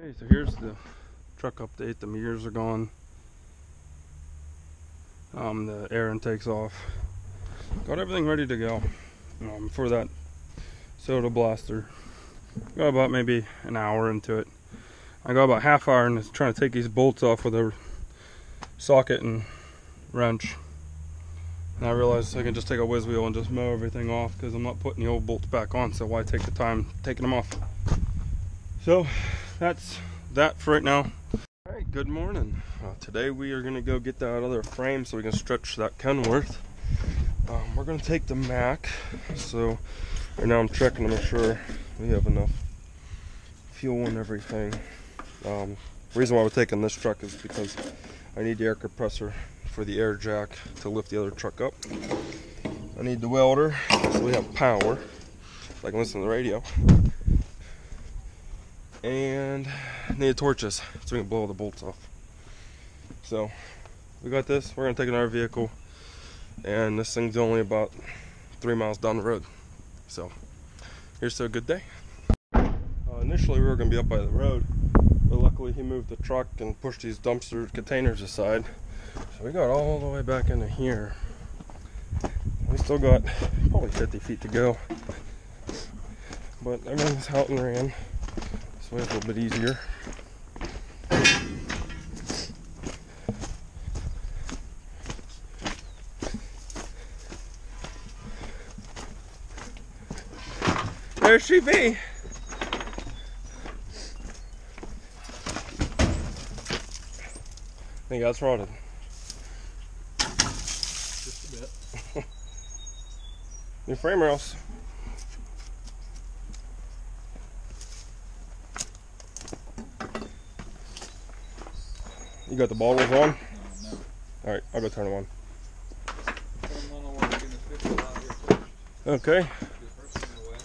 Okay, so here's the truck update. The mirrors are gone. The air intake's off. Got everything ready to go for that soda blaster. Got about maybe an hour into it. I got about half hour and trying to take these bolts off with a socket and wrench. And I realized I can just take a whiz wheel and just mow everything off because I'm not putting the old bolts back on, so why take the time taking them off? So that's that for right now. Alright, good morning. Today we are going to go get that other frame so we can stretch that Kenworth. We're going to take the Mac, so right now I'm checking to make sure we have enough fuel and everything. The reason why we're taking this truck is because I need the air compressor for the air jack to lift the other truck up. I need the welder so we have power, so I can listen to the radio. And I need torches so we can blow all the bolts off. So we got this. We're gonna take another vehicle, and this thing's only about 3 miles down the road. So here's to a good day. Initially we were gonna be up by the road, but luckily he moved the truck and pushed these dumpster containers aside. So we got all the way back into here. We still got probably 50 feet to go, but everything's out and ran. So it's a little bit easier. There she be. I think that's rotted. Just a bit. New frame rails. You got the bottles on? No. Alright, I'll go turn them on. Turn them on, we're gonna fix it out here first. Okay. Get her away.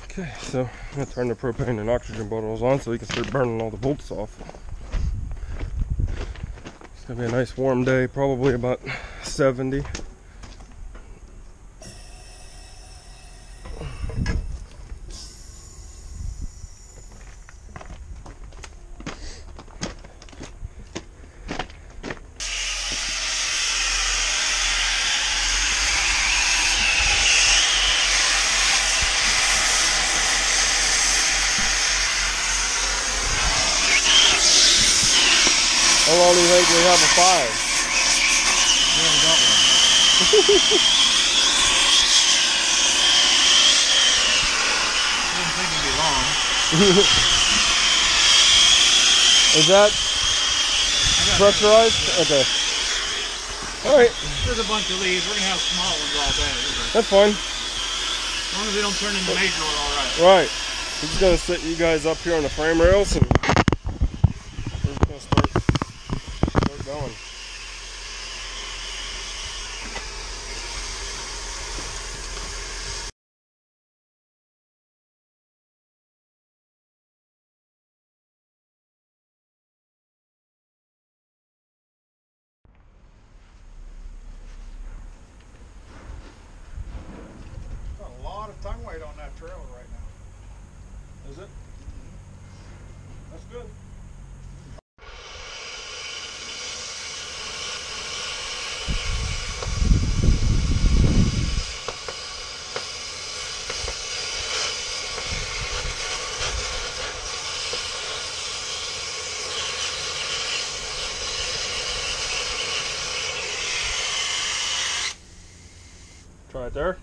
Okay, so I'm going to turn the propane and oxygen bottles on so we can start burning all the bolts off. It's going to be a nice warm day, probably about 70. How long do you think we have a fire? We haven't got one. I didn't think it'd be long. Is that pressurized? Okay. Alright. There's a bunch of leaves. We're gonna have small ones all day. That's fine. As long as they don't turn into major, we're alright. Right. We're just going to sit you guys up here on the frame rails and we're just going to start going. Got a lot of tongue weight on that trailer right now. Is it? That's good. Try it there.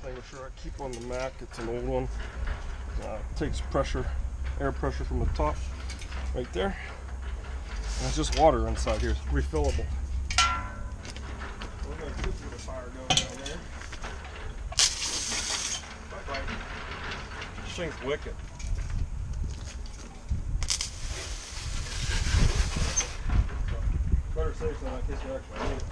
extinguisher I keep on the Mac. It's an old one. Takes pressure, air pressure from the top right there. And it's just water inside here. It's refillable. We're going to keep the fire going down there. Bye-bye. This thing's wicked. Better safe than in case you actually need it.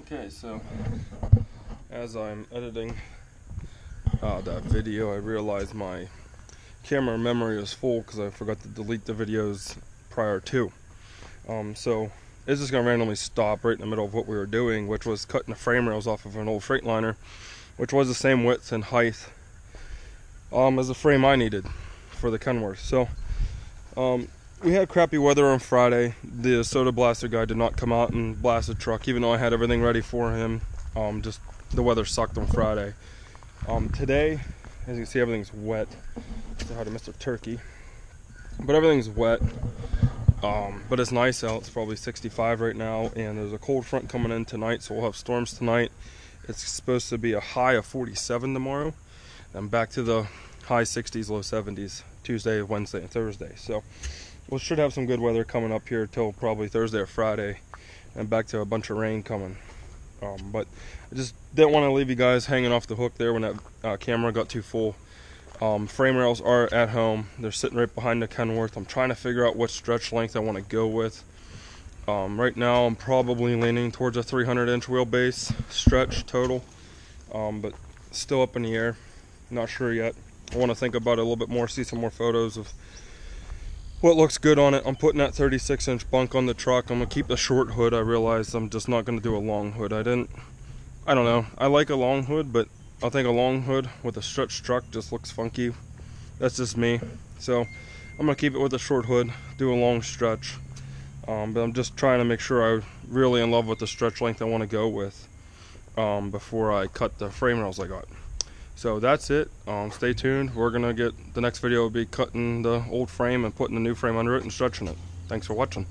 Okay, so as I'm editing that video, I realized my camera memory is full because I forgot to delete the videos prior to. So it's just gonna randomly stop right in the middle of what we were doing, which was cutting the frame rails off of an old Freightliner, which was the same width and height as the frame I needed for the Kenworth. So we had crappy weather on Friday. The soda blaster guy did not come out and blast the truck, even though I had everything ready for him. Just the weather sucked on Friday. Today, as you can see, everything's wet. Say hi to Mr. Turkey. But everything's wet. But it's nice out. It's probably 65 right now, and there's a cold front coming in tonight, so we'll have storms tonight. It's supposed to be a high of 47 tomorrow, and back to the high 60s, low 70s Tuesday, Wednesday, and Thursday. So we should have some good weather coming up here till probably Thursday or Friday, and back to a bunch of rain coming. But I just didn't want to leave you guys hanging off the hook there when that camera got too full. Frame rails are at home. They're sitting right behind the Kenworth. I'm trying to figure out what stretch length I want to go with. Right now I'm probably leaning towards a 300-inch wheelbase stretch total, but still up in the air. Not sure yet. I want to think about it a little bit more, see some more photos of what looks good on it. I'm putting that 36-inch bunk on the truck. I'm going to keep the short hood. I realized I'm just not going to do a long hood. I don't know. I like a long hood, but I think a long hood with a stretch truck just looks funky. That's just me. So I'm going to keep it with a short hood, do a long stretch. But I'm just trying to make sure I'm really in love with the stretch length I want to go with before I cut the frame rails I got. So that's it. Stay tuned. We're gonna get the next video will be cutting the old frame and putting the new frame under it and stretching it. Thanks for watching.